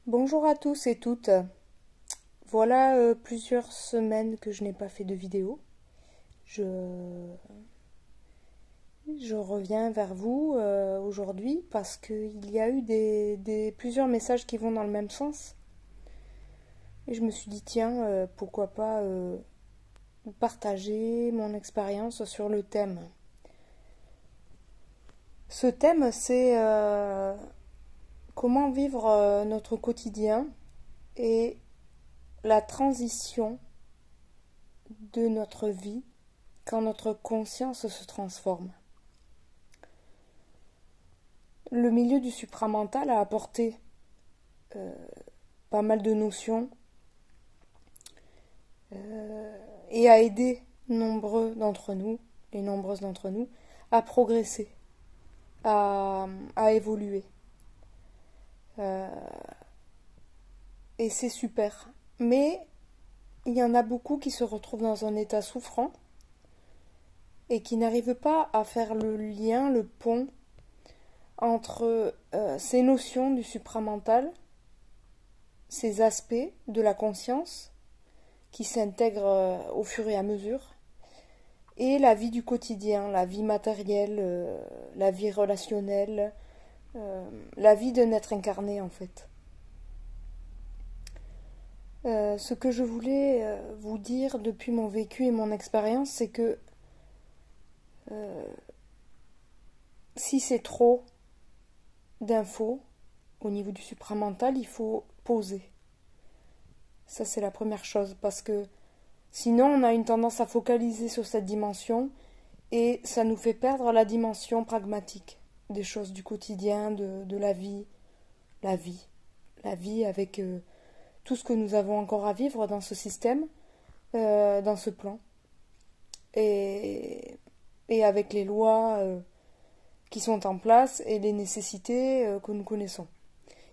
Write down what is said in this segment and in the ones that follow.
Bonjour à tous et toutes. Voilà plusieurs semaines que je n'ai pas fait de vidéo. Je, je reviens vers vous aujourd'hui parce qu'il y a eu plusieurs messages qui vont dans le même sens. Et je me suis dit, tiens, pourquoi pas partager mon expérience sur le thème. Ce thème, c'est comment vivre notre quotidien et la transition de notre vie quand notre conscience se transforme. Le milieu du supramental a apporté euh, pas mal de notions et a aidé nombreux d'entre nous, et nombreuses d'entre nous, à progresser, à évoluer. Euh, et c'est super. Mais il y en a beaucoup qui se retrouvent dans un état souffrant et qui n'arrivent pas à faire le lien, le pont entre ces notions du supramental, ces aspects de la conscience qui s'intègrent au fur et à mesure, et la vie du quotidien, la vie matérielle, la vie relationnelle, la vie d'un être incarné en fait. Ce que je voulais vous dire depuis mon vécu et mon expérience, c'est que euh, si c'est trop d'infos au niveau du supramental, il faut poser. Ça, c'est la première chose, parce que sinon, on a une tendance à focaliser sur cette dimension et ça nous fait perdre la dimension pragmatique des choses du quotidien, de la vie, la vie. La vie avec tout ce que nous avons encore à vivre dans ce système, dans ce plan. Et, et avec les lois qui sont en place et les nécessités que nous connaissons.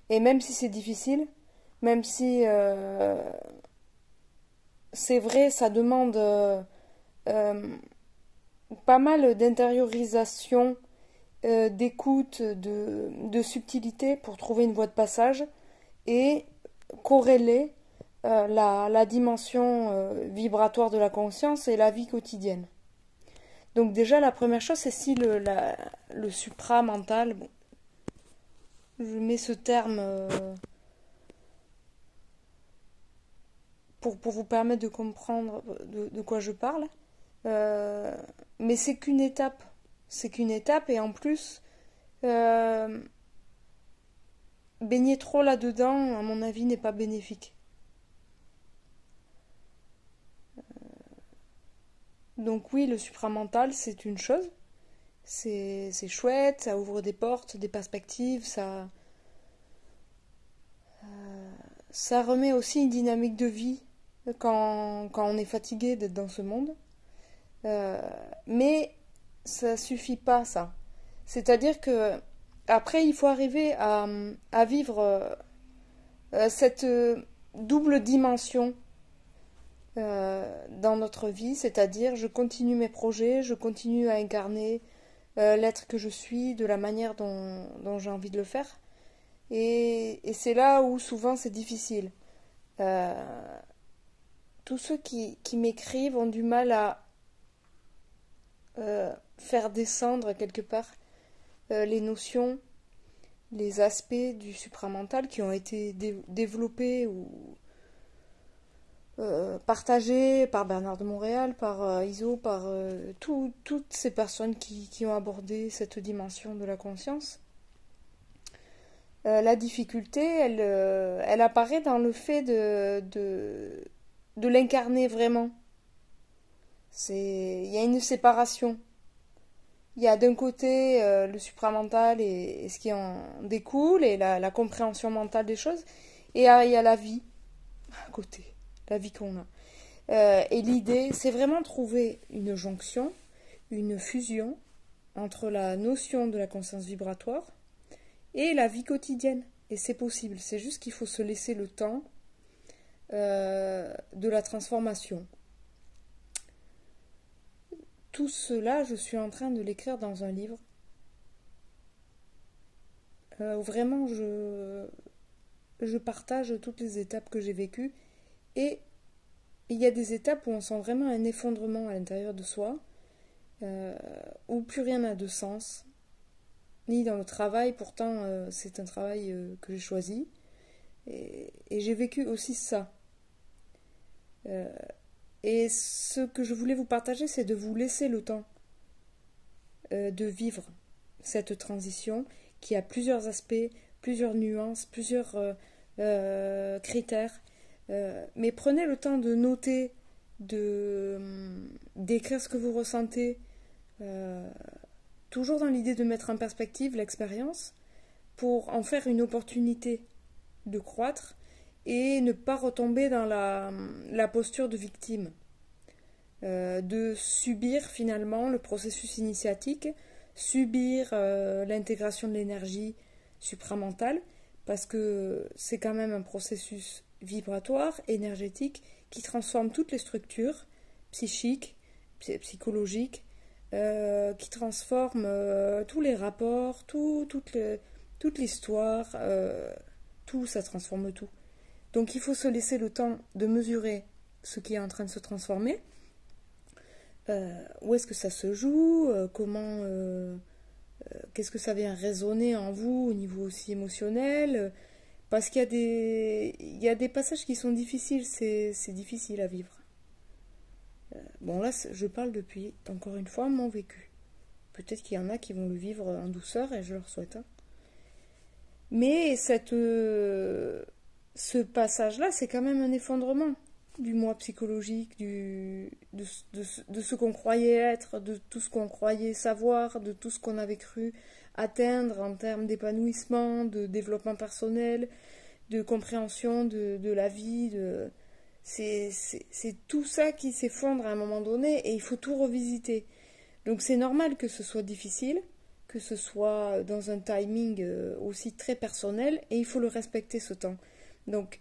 Et même si c'est difficile, même si c'est vrai, ça demande euh, pas mal d'intériorisation, d'écoute, de subtilité pour trouver une voie de passage et corréler la dimension vibratoire de la conscience et la vie quotidienne. Donc déjà, la première chose, c'est si le supramental, bon, je mets ce terme pour vous permettre de comprendre de quoi je parle, euh, mais c'est qu'une étape. C'est qu'une étape et en plus, euh, baigner trop là-dedans, à mon avis, n'est pas bénéfique. Donc oui, le supramental, c'est une chose. C'est chouette, ça ouvre des portes, des perspectives, ça remet aussi une dynamique de vie quand on est fatigué d'être dans ce monde. Euh, mais ça suffit pas, ça. C'est-à-dire que après, il faut arriver à vivre cette double dimension dans notre vie, c'est-à-dire je continue mes projets, je continue à incarner l'être que je suis de la manière dont j'ai envie de le faire. Et c'est là où souvent c'est difficile. Euh, tous ceux qui m'écrivent ont du mal à faire descendre quelque part les notions, les aspects du supramental qui ont été développés ou partagés par Bernard de Montréal, par Iso, par toutes ces personnes qui ont abordé cette dimension de la conscience. La difficulté, elle apparaît dans le fait de l'incarner vraiment. Il y a une séparation. Il y a d'un côté le supramental et ce qui en découle et la compréhension mentale des choses, et il y a la vie à côté, la vie qu'on a. Et l'idée, c'est vraiment trouver une jonction, une fusion entre la notion de la conscience vibratoire et la vie quotidienne. Et c'est possible, c'est juste qu'il faut se laisser le temps de la transformation. Tout cela, je suis en train de l'écrire dans un livre. Vraiment, je partage toutes les étapes que j'ai vécues. Et il y a des étapes où on sent vraiment un effondrement à l'intérieur de soi, où plus rien n'a de sens, ni dans le travail. Pourtant, c'est un travail que j'ai choisi. Et j'ai vécu aussi ça. Euh, et ce que je voulais vous partager, c'est de vous laisser le temps de vivre cette transition qui a plusieurs aspects, plusieurs nuances, plusieurs critères. Mais prenez le temps de noter, d'écrire ce que vous ressentez, euh, toujours dans l'idée de mettre en perspective l'expérience pour en faire une opportunité de croître et ne pas retomber dans la posture de victime, de subir finalement le processus initiatique, subir l'intégration de l'énergie supramentale, parce que c'est quand même un processus vibratoire, énergétique, qui transforme toutes les structures psychiques, psychologiques, qui transforme tous les rapports, toute l'histoire, tout, ça transforme tout. Donc il faut se laisser le temps de mesurer ce qui est en train de se transformer, où est-ce que ça se joue, qu'est-ce que ça vient résonner en vous au niveau aussi émotionnel, parce il y a des passages qui sont difficiles, c'est difficile à vivre. Bon là, je parle depuis, encore une fois, mon vécu. Peut-être qu'il y en a qui vont le vivre en douceur et je leur souhaite. Hein. Mais ce passage-là, c'est quand même un effondrement du moi psychologique, de ce qu'on croyait être, de tout ce qu'on croyait savoir, de tout ce qu'on avait cru atteindre en termes d'épanouissement, de développement personnel, de compréhension de la vie. C'est tout ça qui s'effondre à un moment donné et il faut tout revisiter. Donc c'est normal que ce soit difficile, que ce soit dans un timing aussi très personnel et il faut le respecter ce temps. Donc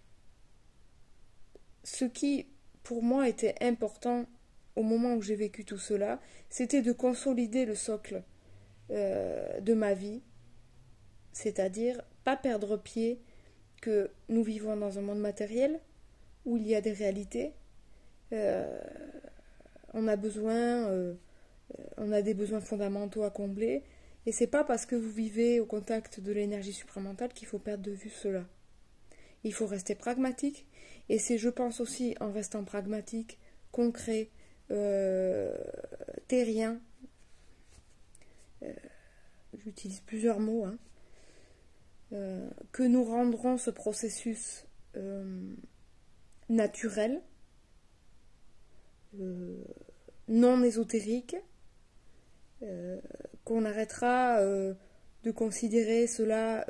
ce qui pour moi était important au moment où j'ai vécu tout cela, c'était de consolider le socle de ma vie, c'est-à-dire pas perdre pied que nous vivons dans un monde matériel où il y a des réalités, euh, on a besoin, on a des besoins fondamentaux à combler, et c'est pas parce que vous vivez au contact de l'énergie supramentale qu'il faut perdre de vue cela. Il faut rester pragmatique, et c'est, je pense aussi, en restant pragmatique, concret, terrien, j'utilise plusieurs mots, hein, que nous rendrons ce processus naturel, non ésotérique, qu'on arrêtera de considérer cela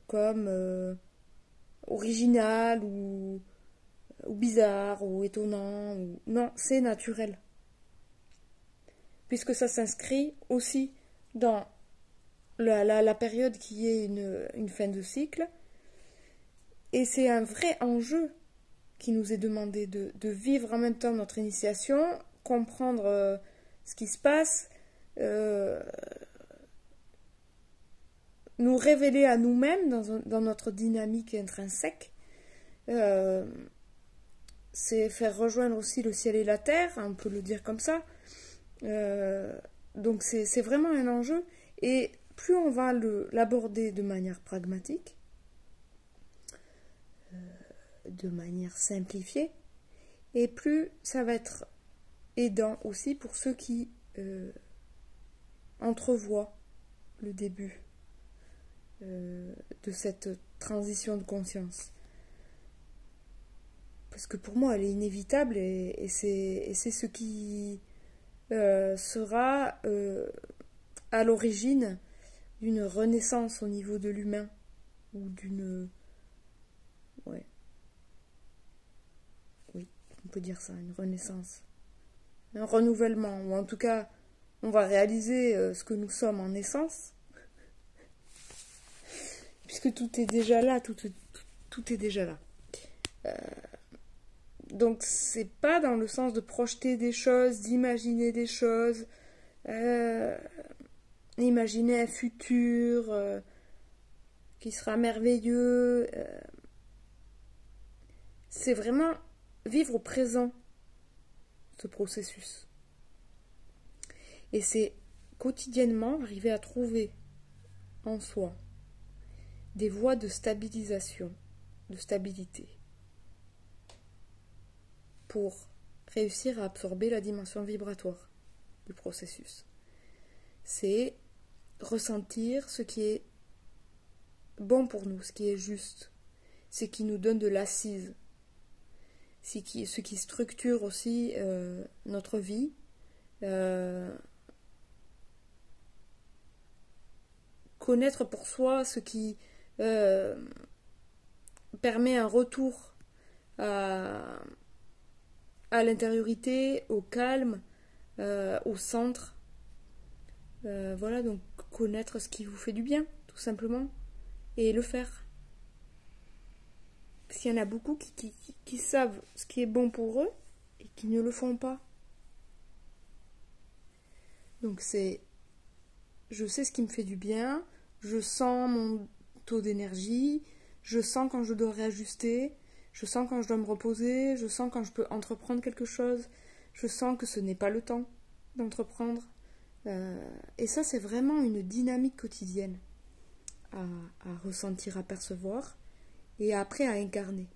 comme original ou bizarre ou étonnant. Non, c'est naturel. Puisque ça s'inscrit aussi dans la période qui est une fin de cycle. Et c'est un vrai enjeu qui nous est demandé de vivre en même temps notre initiation, comprendre ce qui se passe, nous révéler à nous-mêmes dans notre dynamique intrinsèque. C'est faire rejoindre aussi le ciel et la terre, on peut le dire comme ça. Donc c'est vraiment un enjeu. Et plus on va l'aborder de manière pragmatique, de manière simplifiée, et plus ça va être aidant aussi pour ceux qui entrevoient le début de cette transition de conscience. Parce que pour moi, elle est inévitable et c'est ce qui sera à l'origine d'une renaissance au niveau de l'humain ou d'une... Ouais. Oui, on peut dire ça, une renaissance. Un renouvellement, ou en tout cas, on va réaliser ce que nous sommes en essence, puisque tout est déjà là, tout est déjà là. Donc c'est pas dans le sens de projeter des choses, d'imaginer des choses, imaginer un futur qui sera merveilleux. C'est vraiment vivre au présent, ce processus. Et c'est quotidiennement arriver à trouver en soi des voies de stabilisation, de stabilité, pour réussir à absorber la dimension vibratoire du processus. C'est ressentir ce qui est bon pour nous, ce qui est juste, ce qui nous donne de l'assise, ce qui structure aussi notre vie, connaître pour soi ce qui permet un retour à l'intériorité, au calme, au centre. Voilà, donc connaître ce qui vous fait du bien, tout simplement, et le faire. Parce qu'il y en a beaucoup qui savent ce qui est bon pour eux et qui ne le font pas. Donc je sais ce qui me fait du bien, je sens mon taux d'énergie, je sens quand je dois réajuster, je sens quand je dois me reposer, je sens quand je peux entreprendre quelque chose, je sens que ce n'est pas le temps d'entreprendre. Et ça, c'est vraiment une dynamique quotidienne à ressentir, à percevoir et après à incarner.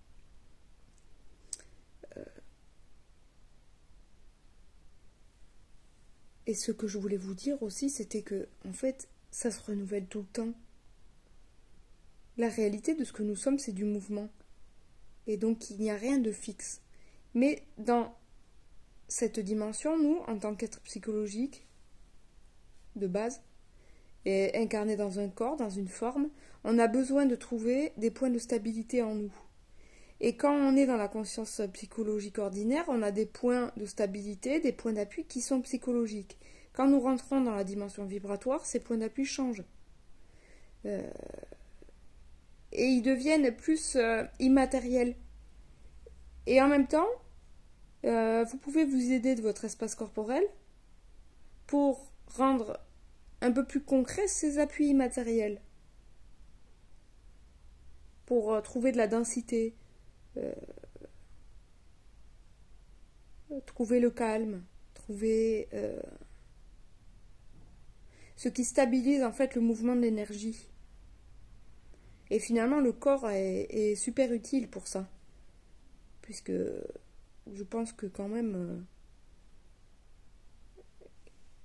Et ce que je voulais vous dire aussi, c'était que, en fait, ça se renouvelle tout le temps. La réalité de ce que nous sommes, c'est du mouvement. Et donc, il n'y a rien de fixe. Mais dans cette dimension, nous, en tant qu'être psychologique, de base, et incarné dans un corps, dans une forme, on a besoin de trouver des points de stabilité en nous. Et quand on est dans la conscience psychologique ordinaire, on a des points de stabilité, des points d'appui qui sont psychologiques. Quand nous rentrons dans la dimension vibratoire, ces points d'appui changent. Et ils deviennent plus immatériels. Et en même temps, vous pouvez vous aider de votre espace corporel pour rendre un peu plus concret ces appuis immatériels. Pour trouver de la densité, trouver le calme, trouver ce qui stabilise en fait le mouvement de l'énergie. Et finalement, le corps est super utile pour ça. Puisque je pense que quand même,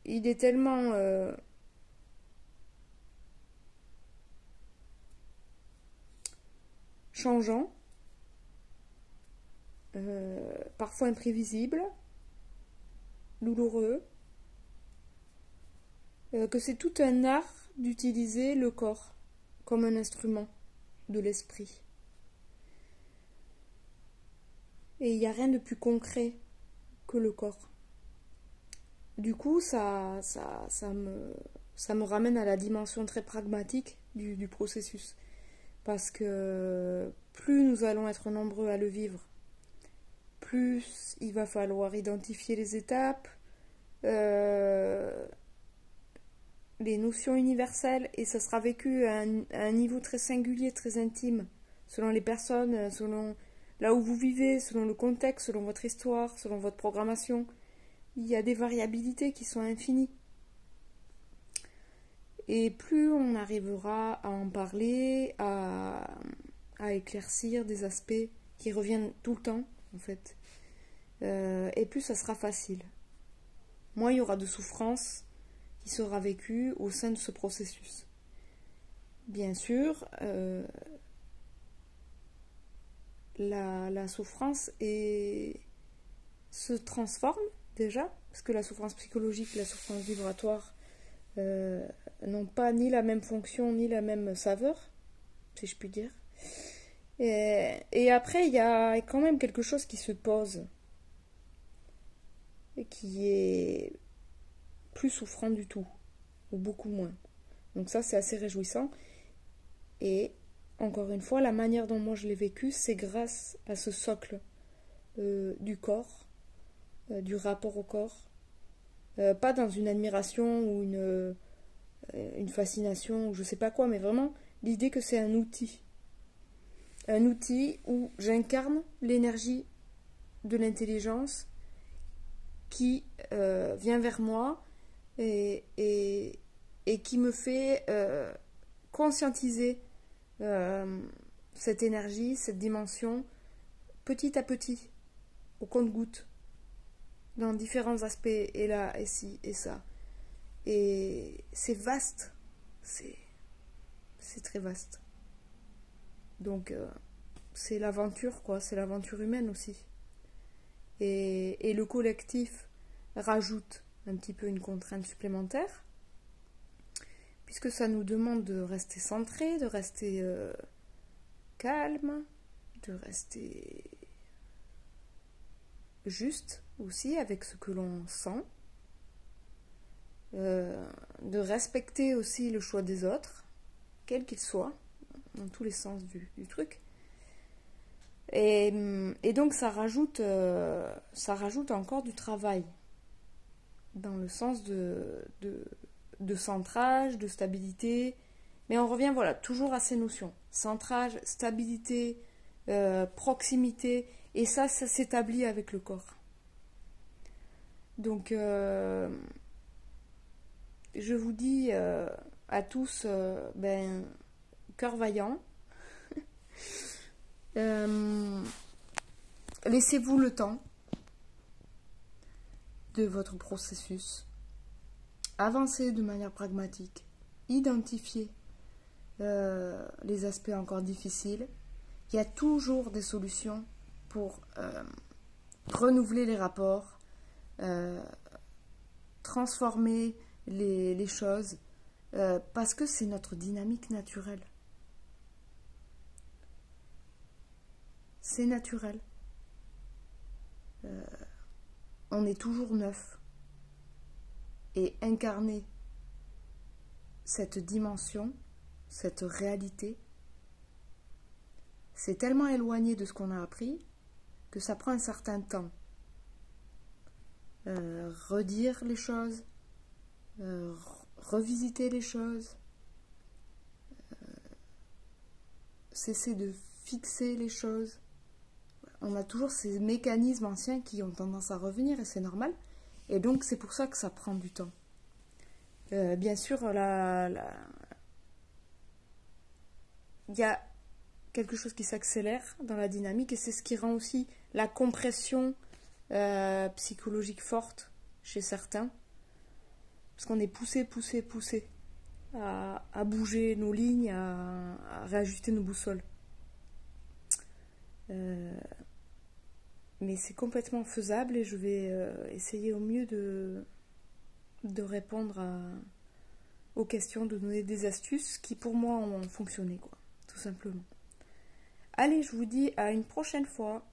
il est tellement changeant, parfois imprévisible, douloureux, que c'est tout un art d'utiliser le corps comme un instrument de l'esprit. Et il n'y a rien de plus concret que le corps. Du coup, ça me ramène à la dimension très pragmatique du processus. Parce que plus nous allons être nombreux à le vivre, plus il va falloir identifier les étapes, les notions universelles, et ça sera vécu à un niveau très singulier, très intime, selon les personnes, selon là où vous vivez, selon le contexte, selon votre histoire, selon votre programmation. Il y a des variabilités qui sont infinies. Et plus on arrivera à en parler, à éclaircir des aspects qui reviennent tout le temps, en fait, et plus ça sera facile. Moins il y aura de souffrance qui sera vécue au sein de ce processus. Bien sûr, la souffrance se transforme déjà, parce que la souffrance psychologique et la souffrance vibratoire n'ont pas ni la même fonction ni la même saveur, si je puis dire. Et après, il y a quand même quelque chose qui se pose et qui est plus souffrant du tout, ou beaucoup moins. Donc ça, c'est assez réjouissant. Et encore une fois, la manière dont moi je l'ai vécu, c'est grâce à ce socle du corps, du rapport au corps. Pas dans une admiration ou une fascination ou je sais pas quoi, mais vraiment l'idée que c'est un outil. Un outil où j'incarne l'énergie de l'intelligence qui vient vers moi et qui me fait conscientiser cette énergie, cette dimension, petit à petit, au compte-gouttes, dans différents aspects, et là, et ci, et ça. Et c'est vaste, c'est très vaste. Donc, c'est l'aventure, quoi, c'est l'aventure humaine aussi. Et le collectif rajoute un petit peu une contrainte supplémentaire, puisque ça nous demande de rester centré, de rester calme, de rester juste aussi avec ce que l'on sent, de respecter aussi le choix des autres, quel qu'il soit, dans tous les sens du truc. Et donc ça rajoute encore du travail, dans le sens de centrage, de stabilité. Mais on revient toujours à ces notions. Centrage, stabilité, proximité, et ça s'établit avec le corps. Donc, je vous dis à tous, cœur vaillant. Laissez-vous le temps de votre processus. Avancez de manière pragmatique. Identifiez les aspects encore difficiles. Il y a toujours des solutions pour renouveler les rapports, transformer les choses, parce que c'est notre dynamique naturelle. C'est naturel. On est toujours neuf. Et incarner cette dimension, cette réalité, c'est tellement éloigné de ce qu'on a appris que ça prend un certain temps. Redire les choses, revisiter les choses, cesser de fixer les choses. On a toujours ces mécanismes anciens qui ont tendance à revenir, et c'est normal. Et donc c'est pour ça que ça prend du temps. Bien sûr, il y a quelque chose qui s'accélère dans la dynamique, et c'est ce qui rend aussi la compression psychologique forte chez certains. Parce qu'on est poussé à bouger nos lignes, à réajuster nos boussoles. Mais c'est complètement faisable, et je vais essayer au mieux de répondre aux questions, de donner des astuces qui pour moi ont fonctionné, quoi, tout simplement. Allez, je vous dis à une prochaine fois.